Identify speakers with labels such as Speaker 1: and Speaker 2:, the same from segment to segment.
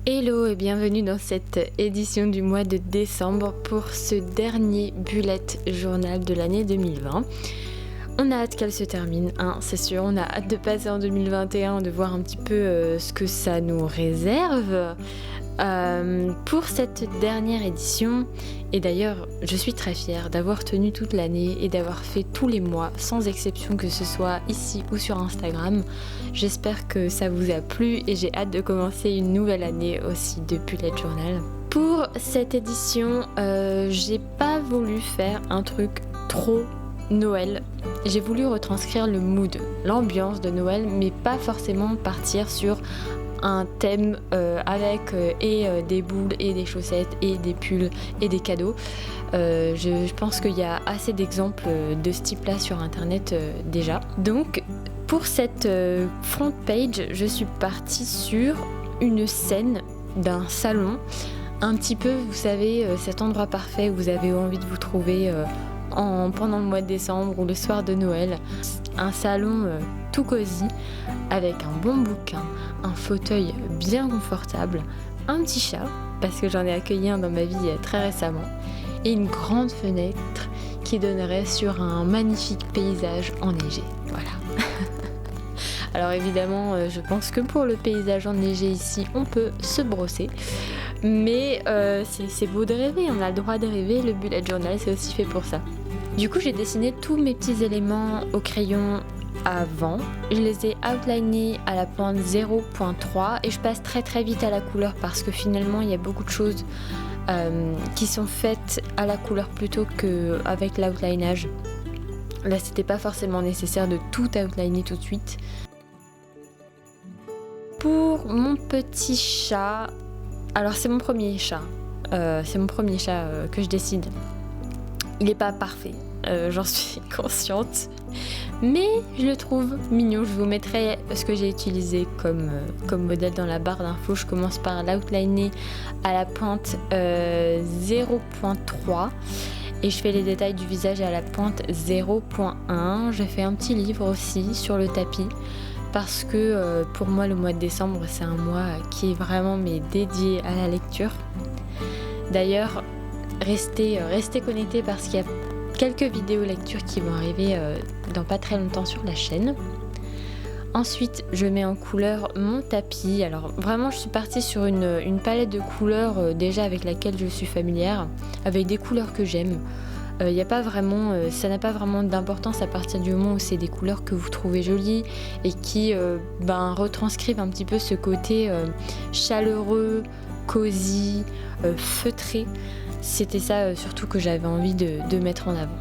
Speaker 1: Hello et bienvenue dans cette édition du mois de décembre pour ce dernier bullet journal de l'année 2020. On a hâte qu'elle se termine, hein, c'est sûr, on a hâte de passer en 2021, de voir un petit peu ce que ça nous réserve. Pour cette dernière édition, et d'ailleurs je suis très fière d'avoir tenu toute l'année et d'avoir fait tous les mois sans exception, que ce soit ici ou sur Instagram. J'espère que ça vous a plu et j'ai hâte de commencer une nouvelle année aussi de bullet journal. Pour cette édition, j'ai pas voulu faire un truc trop Noël. J'ai voulu retranscrire le mood, l'ambiance de Noël, mais pas forcément partir sur un thème avec des boules et des chaussettes et des pulls et des cadeaux. Je pense qu'il y a assez d'exemples de ce type là sur internet déjà. Donc pour cette front page, je suis partie sur une scène d'un salon, un petit peu, vous savez, cet endroit parfait où vous avez envie de vous trouver pendant le mois de décembre ou le soir de Noël. Un salon tout cosy, avec un bon bouquin, un fauteuil bien confortable, un petit chat, parce que j'en ai accueilli un dans ma vie très récemment, et une grande fenêtre qui donnerait sur un magnifique paysage enneigé. Voilà. Alors évidemment, je pense que pour le paysage enneigé ici, on peut se brosser. Mais c'est beau de rêver, on a le droit de rêver, le bullet journal c'est aussi fait pour ça. Du coup j'ai dessiné tous mes petits éléments au crayon avant, je les ai outlinés à la pointe 0.3 et je passe très très vite à la couleur parce que finalement il y a beaucoup de choses qui sont faites à la couleur plutôt qu'avec l'outlinage. Là c'était pas forcément nécessaire de tout outliner tout de suite. Pour mon petit chat, alors c'est mon premier chat, que je décide. Il n'est pas parfait, j'en suis consciente, mais je le trouve mignon. Je vous mettrai ce que j'ai utilisé comme modèle dans la barre d'infos. Je commence par l'outliner à la pointe 0.3 et je fais les détails du visage à la pointe 0.1. Je fais un petit livre aussi sur le tapis, parce que pour moi le mois de décembre c'est un mois qui est vraiment dédié à la lecture. D'ailleurs restez connectés parce qu'il y a quelques vidéos lecture qui vont arriver dans pas très longtemps sur la chaîne. Ensuite je mets en couleur mon tapis. Alors vraiment je suis partie sur une palette de couleurs déjà avec laquelle je suis familière, avec des couleurs que j'aime. Ça n'a pas vraiment d'importance à partir du moment où c'est des couleurs que vous trouvez jolies et qui retranscrivent un petit peu ce côté chaleureux, cosy, feutré. C'était ça surtout que j'avais envie de mettre en avant.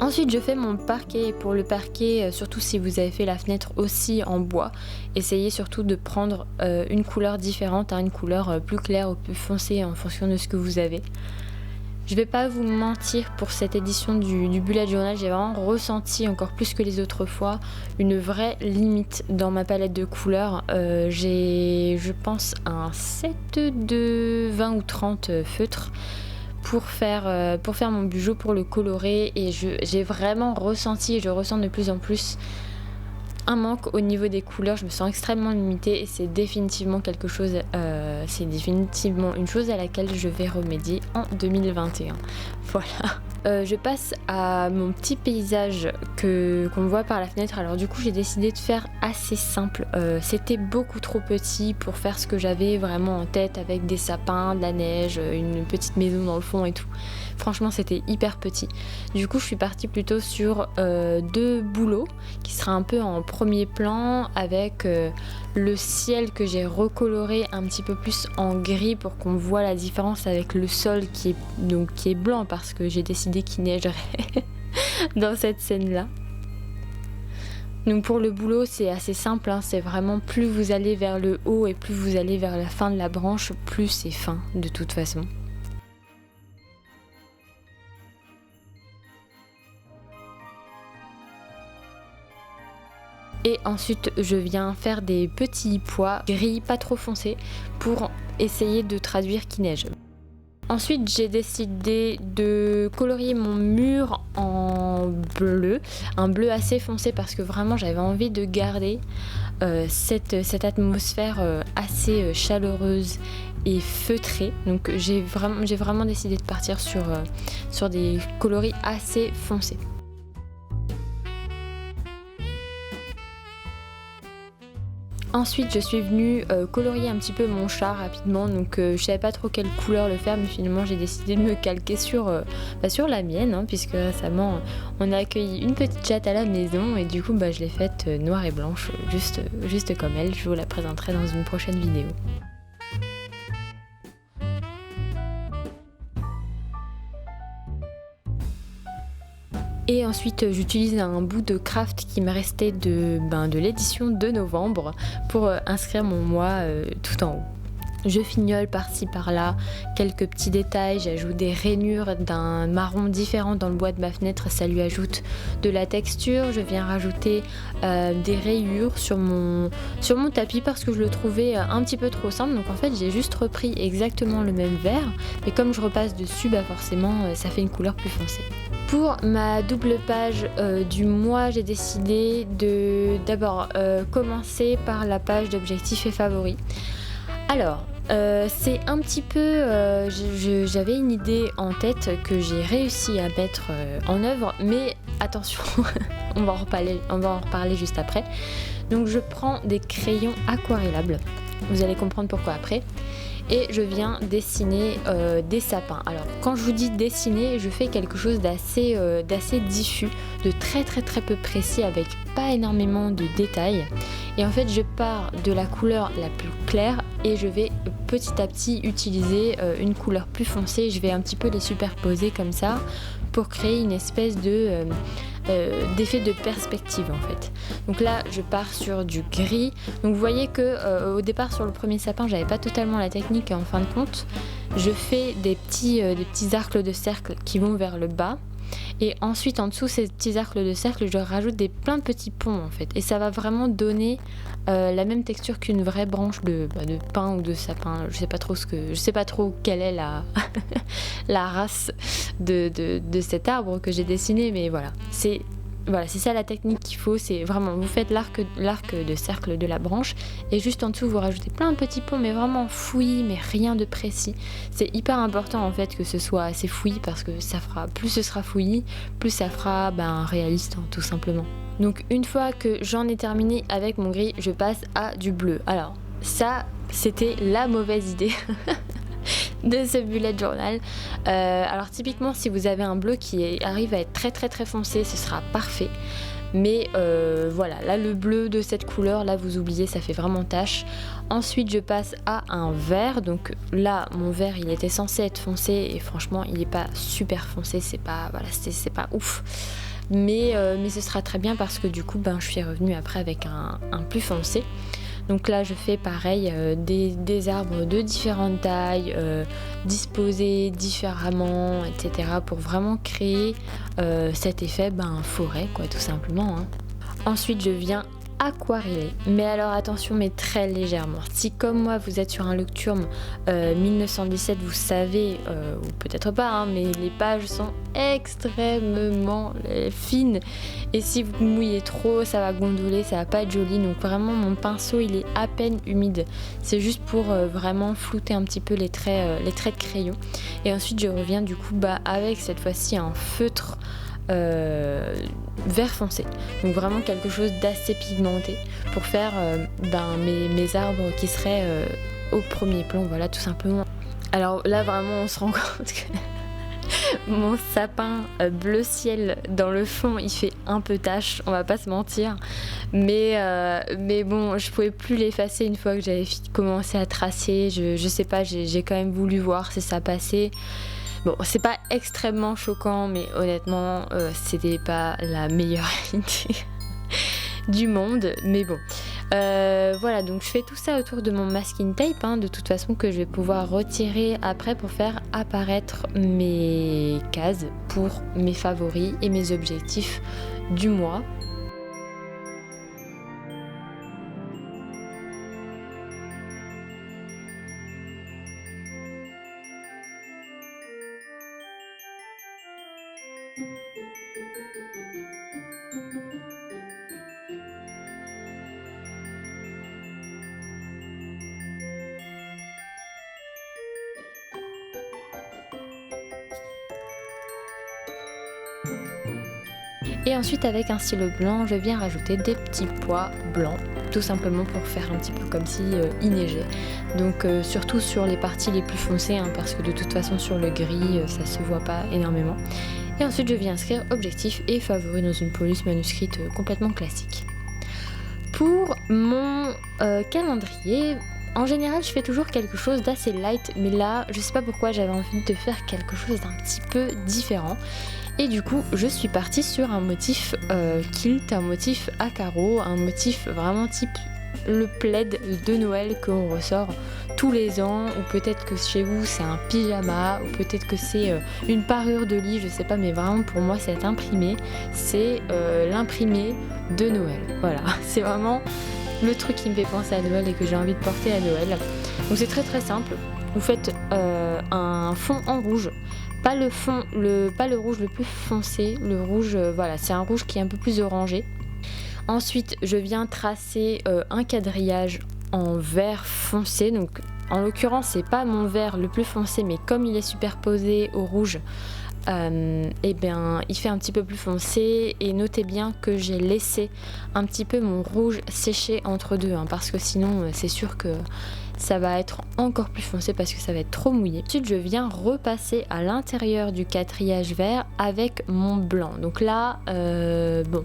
Speaker 1: Ensuite je fais mon parquet, et pour le parquet, surtout si vous avez fait la fenêtre aussi en bois, essayez surtout de prendre une couleur différente, une couleur plus claire ou plus foncée en fonction de ce que vous avez. Je vais pas vous mentir, pour cette édition du bullet journal, j'ai vraiment ressenti encore plus que les autres fois une vraie limite dans ma palette de couleurs. J'ai, je pense, un set de 20 ou 30 feutres pour faire mon bijou, pour le colorer, et j'ai vraiment ressenti et je ressens de plus en plus un manque au niveau des couleurs. Je me sens extrêmement limitée et c'est définitivement une chose à laquelle je vais remédier en 2021. Voilà. Je passe à mon petit paysage qu'on voit par la fenêtre. Alors du coup j'ai décidé de faire assez simple. C'était beaucoup trop petit pour faire ce que j'avais vraiment en tête, avec des sapins, de la neige, une petite maison dans le fond et tout. Franchement c'était hyper petit. Du coup je suis partie plutôt sur 2 bouleaux qui sera un peu en premier plan, avec le ciel que j'ai recoloré un petit peu plus en gris pour qu'on voit la différence avec le sol qui est blanc, parce que j'ai décidé qu'il neigerait dans cette scène là. Donc pour le boulot c'est assez simple, c'est vraiment plus vous allez vers le haut et plus vous allez vers la fin de la branche, plus c'est fin de toute façon. Et ensuite je viens faire des petits pois gris pas trop foncés pour essayer de traduire qu'il neige. Ensuite, j'ai décidé de colorier mon mur en bleu, un bleu assez foncé parce que vraiment j'avais envie de garder cette atmosphère assez chaleureuse et feutrée. Donc j'ai vraiment décidé de partir sur des coloris assez foncés. Ensuite, je suis venue colorier un petit peu mon chat rapidement, donc je savais pas trop quelle couleur le faire, mais finalement j'ai décidé de me calquer sur la mienne, hein, puisque récemment on a accueilli une petite chatte à la maison et du coup je l'ai faite noire et blanche, juste comme elle. Je vous la présenterai dans une prochaine vidéo. Et ensuite j'utilise un bout de craft qui me restait de l'édition de novembre pour inscrire mon mois tout en haut. Je fignole par-ci par-là quelques petits détails, j'ajoute des rainures d'un marron différent dans le bois de ma fenêtre, ça lui ajoute de la texture. Je viens rajouter des rayures sur mon tapis parce que je le trouvais un petit peu trop simple, donc en fait j'ai juste repris exactement le même vert, mais comme je repasse dessus, forcément ça fait une couleur plus foncée. Pour ma double page du mois, j'ai décidé de d'abord commencer par la page d'objectifs et favoris. Alors, c'est un petit peu... j'avais une idée en tête que j'ai réussi à mettre en œuvre, mais attention, on va en reparler juste après. Donc je prends des crayons aquarellables, vous allez comprendre pourquoi après. Et je viens dessiner des sapins. Alors quand je vous dis dessiner, je fais quelque chose d'assez diffus, de très peu précis, avec pas énormément de détails. Et en fait je pars de la couleur la plus claire et je vais petit à petit utiliser une couleur plus foncée. Je vais un petit peu les superposer comme ça pour créer une espèce d'effet de perspective en fait. Donc là je pars sur du gris. Donc vous voyez que au départ sur le premier sapin j'avais pas totalement la technique et en fin de compte je fais des petits arcs de cercle qui vont vers le bas. Et ensuite en dessous ces petits arcs de cercle je rajoute plein de petits ponts en fait. Et ça va vraiment donner la même texture qu'une vraie branche de pin ou de sapin. Je sais pas trop quelle est la, la race de cet arbre que j'ai dessiné, mais voilà. C'est ça la technique qu'il faut, c'est vraiment, vous faites l'arc de cercle de la branche et juste en dessous vous rajoutez plein de petits ponts, mais vraiment fouillis, mais rien de précis. C'est hyper important en fait que ce soit assez fouillis parce que plus ce sera fouillis, plus ça fera réaliste hein, tout simplement. Donc une fois que j'en ai terminé avec mon gris, je passe à du bleu. Alors ça, c'était la mauvaise idée. De ce bullet journal. Alors typiquement si vous avez un bleu qui arrive à être très foncé, ce sera parfait. Mais voilà, là le bleu de cette couleur, là vous oubliez, ça fait vraiment tache. Ensuite je passe à un vert. Donc là mon vert il était censé être foncé et franchement il n'est pas super foncé, c'est pas ouf. Mais ce sera très bien parce que du coup je suis revenue après avec un plus foncé. Donc là je fais pareil, des arbres de différentes tailles, disposés différemment, etc. pour vraiment créer cet effet forêt quoi tout simplement. Hein. Ensuite je viens aquareller, mais alors attention, mais très légèrement. Si comme moi vous êtes sur un Nocturne 1917, vous savez, ou peut-être pas, hein, mais les pages sont extrêmement fines et si vous mouillez trop, ça va gondoler, ça va pas être joli. Donc vraiment mon pinceau il est à peine humide, c'est juste pour vraiment flouter un petit peu les traits de crayon. Et ensuite je reviens du coup avec cette fois-ci un feutre vert foncé, donc vraiment quelque chose d'assez pigmenté pour faire mes arbres qui seraient au premier plan, voilà tout simplement. Alors là vraiment on se rend compte que mon sapin bleu ciel dans le fond il fait un peu tache, on va pas se mentir, mais bon je pouvais plus l'effacer une fois que j'avais commencé à tracer. Je sais pas, j'ai quand même voulu voir si ça passait. Bon, c'est pas extrêmement choquant, mais honnêtement, c'était pas la meilleure idée du monde. Mais bon, voilà, donc je fais tout ça autour de mon masking tape, hein, de toute façon que je vais pouvoir retirer après pour faire apparaître mes cases pour mes favoris et mes objectifs du mois. Et ensuite avec un stylo blanc, je viens rajouter des petits pois blancs, tout simplement pour faire un petit peu comme si il neigeait. Donc surtout sur les parties les plus foncées, hein, parce que de toute façon sur le gris, ça se voit pas énormément. Et ensuite je viens inscrire objectif et favori dans une police manuscrite complètement classique. Pour mon calendrier, en général je fais toujours quelque chose d'assez light, mais là je sais pas pourquoi j'avais envie de faire quelque chose d'un petit peu différent. Et du coup, je suis partie sur un motif kilt, un motif à carreaux, un motif vraiment type le plaid de Noël qu'on ressort tous les ans, ou peut-être que chez vous c'est un pyjama, ou peut-être que c'est une parure de lit, je sais pas, mais vraiment pour moi cet imprimé, c'est l'imprimé de Noël. Voilà, c'est vraiment le truc qui me fait penser à Noël et que j'ai envie de porter à Noël. Donc c'est très très simple, vous faites un fond en rouge. Pas le rouge le plus foncé, le rouge, voilà, c'est un rouge qui est un peu plus orangé. Ensuite, je viens tracer un quadrillage en vert foncé, donc en l'occurrence, c'est pas mon vert le plus foncé, mais comme il est superposé au rouge, et bien, il fait un petit peu plus foncé. Et notez bien que j'ai laissé un petit peu mon rouge sécher entre deux, hein, parce que sinon, c'est sûr que ça va être encore plus foncé parce que ça va être trop mouillé. Ensuite, je viens repasser à l'intérieur du quadrillage vert avec mon blanc. Donc là, bon,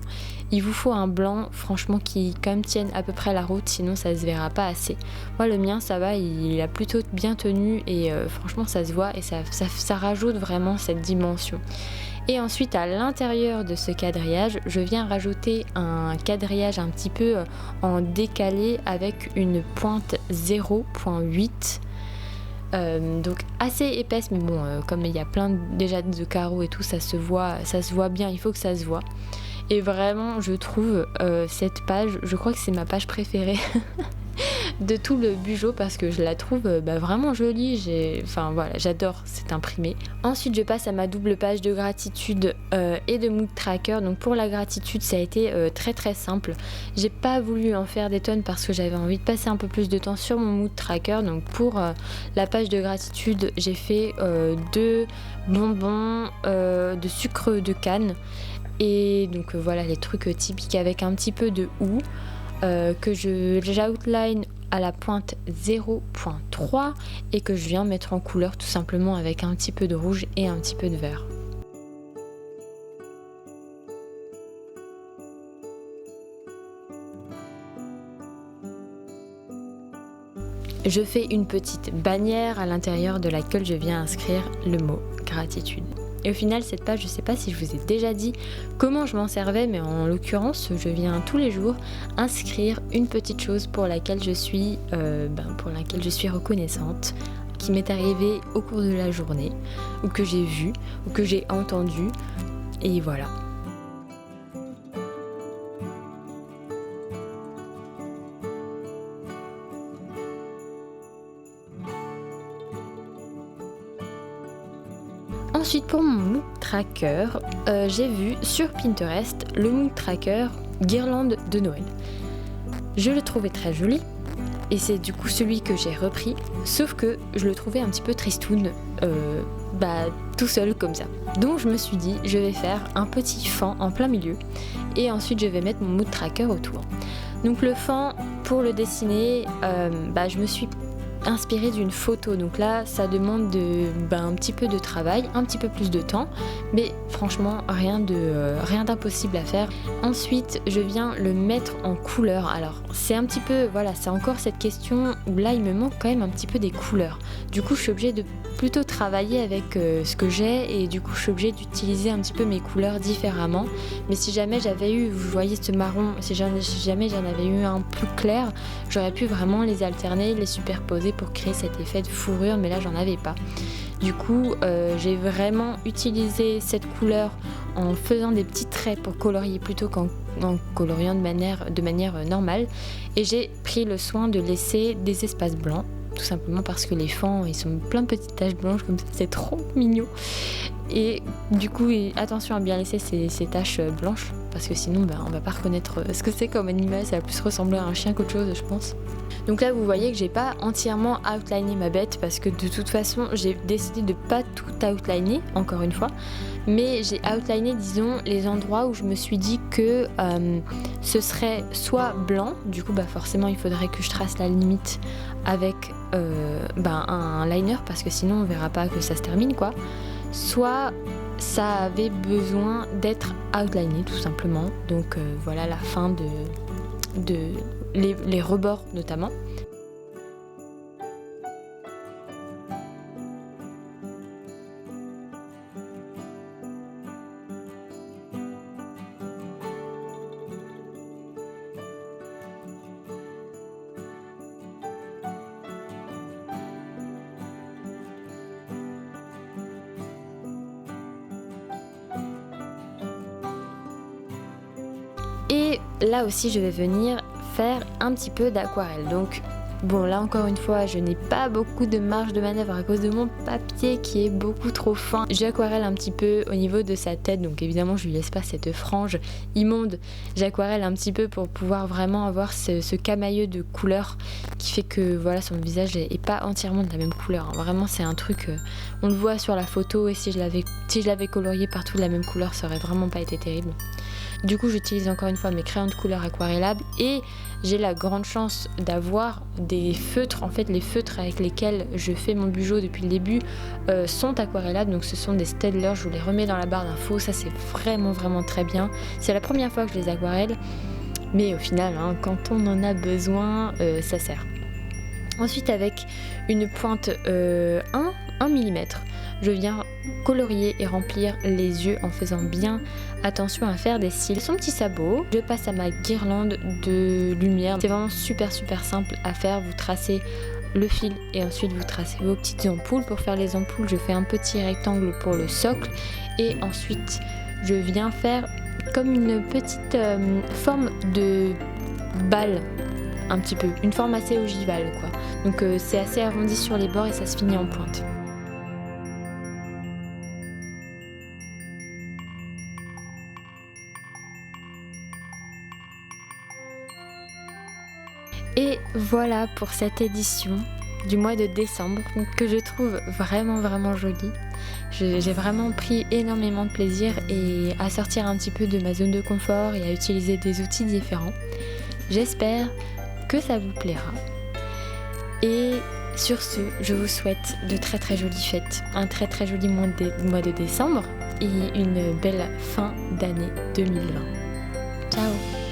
Speaker 1: il vous faut un blanc, franchement, qui quand même tienne à peu près la route, sinon ça se verra pas assez. Moi, le mien, ça va, il a plutôt bien tenu et franchement, ça se voit et ça rajoute vraiment cette dimension. Et ensuite, à l'intérieur de ce quadrillage, je viens rajouter un quadrillage un petit peu en décalé avec une pointe 0.8. Donc assez épaisse, mais bon, comme il y a plein déjà de carreaux et tout, ça se voit bien, il faut que ça se voit. Et vraiment, je trouve cette page, je crois que c'est ma page préférée de tout le Bugeaud parce que je la trouve vraiment jolie. Enfin voilà, j'adore cet imprimé. Ensuite, je passe à ma double page de gratitude et de mood tracker. Donc pour la gratitude, ça a été très très simple. J'ai pas voulu en faire des tonnes parce que j'avais envie de passer un peu plus de temps sur mon mood tracker. Donc pour la page de gratitude, j'ai fait 2 bonbons de sucre de canne. Et donc voilà les trucs typiques avec un petit peu de houx que j'outline à la pointe 0.3 et que je viens mettre en couleur tout simplement avec un petit peu de rouge et un petit peu de vert. Je fais une petite bannière à l'intérieur de laquelle je viens inscrire le mot gratitude. Et au final, cette page, je ne sais pas si je vous ai déjà dit comment je m'en servais, mais en l'occurrence, je viens tous les jours inscrire une petite chose pour laquelle je suis reconnaissante, qui m'est arrivée au cours de la journée, ou que j'ai vu, ou que j'ai entendu, et voilà. Ensuite, pour mon mood tracker, j'ai vu sur Pinterest le mood tracker guirlande de Noël. Je le trouvais très joli et c'est du coup celui que j'ai repris, sauf que je le trouvais un petit peu tristoun, tout seul comme ça. Donc je me suis dit, je vais faire un petit fan en plein milieu et ensuite je vais mettre mon mood tracker autour. Donc le fan, pour le dessiner, je me suis inspirée d'une photo, donc là ça demande un petit peu de travail, un petit peu plus de temps, mais franchement rien d'impossible à faire. Ensuite je viens le mettre en couleur. Alors c'est un petit peu, voilà, c'est encore cette question où là il me manque quand même un petit peu des couleurs. Du coup je suis obligée de plutôt travailler avec ce que j'ai et du coup je suis obligée d'utiliser un petit peu mes couleurs différemment. Mais si jamais j'avais eu, vous voyez ce marron, si jamais j'en avais eu un plus clair, j'aurais pu vraiment les alterner, les superposer pour créer cet effet de fourrure, mais là j'en avais pas. Du coup j'ai vraiment utilisé cette couleur en faisant des petits traits pour colorier plutôt qu'en coloriant de manière normale, et j'ai pris le soin de laisser des espaces blancs, tout simplement parce que les fans ils sont plein de petites taches blanches comme ça, c'est trop mignon. Et du coup, attention à bien laisser ces taches blanches, parce que sinon on va pas reconnaître ce que c'est comme animal. Ça va plus ressembler à un chien qu'autre chose, je pense. Donc là vous voyez que j'ai pas entièrement outliné ma bête, parce que de toute façon j'ai décidé de pas tout outliner, encore une fois, mais j'ai outliné, disons, les endroits où je me suis dit que ce serait soit blanc, du coup forcément il faudrait que je trace la limite avec un liner, parce que sinon on verra pas que ça se termine quoi, soit ça avait besoin d'être outliné tout simplement. Donc voilà la fin de les rebords notamment. Et là aussi je vais venir faire un petit peu d'aquarelle. Donc bon, là encore une fois je n'ai pas beaucoup de marge de manœuvre à cause de mon papier qui est beaucoup trop fin. J'aquarelle un petit peu au niveau de sa tête, donc évidemment je lui laisse pas cette frange immonde. J'aquarelle un petit peu pour pouvoir vraiment avoir ce camailleux de couleur qui fait que voilà, son visage est pas entièrement de la même couleur. Vraiment c'est un truc, on le voit sur la photo, et si je l'avais colorié partout de la même couleur, ça aurait vraiment pas été terrible. Du coup j'utilise encore une fois mes crayons de couleur aquarellables, et j'ai la grande chance d'avoir des feutres. En fait les feutres avec lesquels je fais mon bugeot depuis le début sont aquarellables, donc ce sont des Staedtler, je vous les remets dans la barre d'infos, ça c'est vraiment très bien. C'est la première fois que je les aquarelle, mais au final quand on en a besoin ça sert. Ensuite avec une pointe 1 mm, je viens colorier et remplir les yeux en faisant bien attention à faire des cils. Son petit sabot, je passe à ma guirlande de lumière. C'est vraiment super simple à faire. Vous tracez le fil et ensuite vous tracez vos petites ampoules. Pour faire les ampoules, je fais un petit rectangle pour le socle, et ensuite je viens faire comme une petite forme de balle, un petit peu, une forme assez ogivale quoi. Donc c'est assez arrondi sur les bords et ça se finit en pointe. Et voilà pour cette édition du mois de décembre que je trouve vraiment jolie. J'ai vraiment pris énormément de plaisir à sortir un petit peu de ma zone de confort et à utiliser des outils différents. J'espère que ça vous plaira. Et sur ce, je vous souhaite de très jolies fêtes, un très joli mois de décembre et une belle fin d'année 2020. Ciao!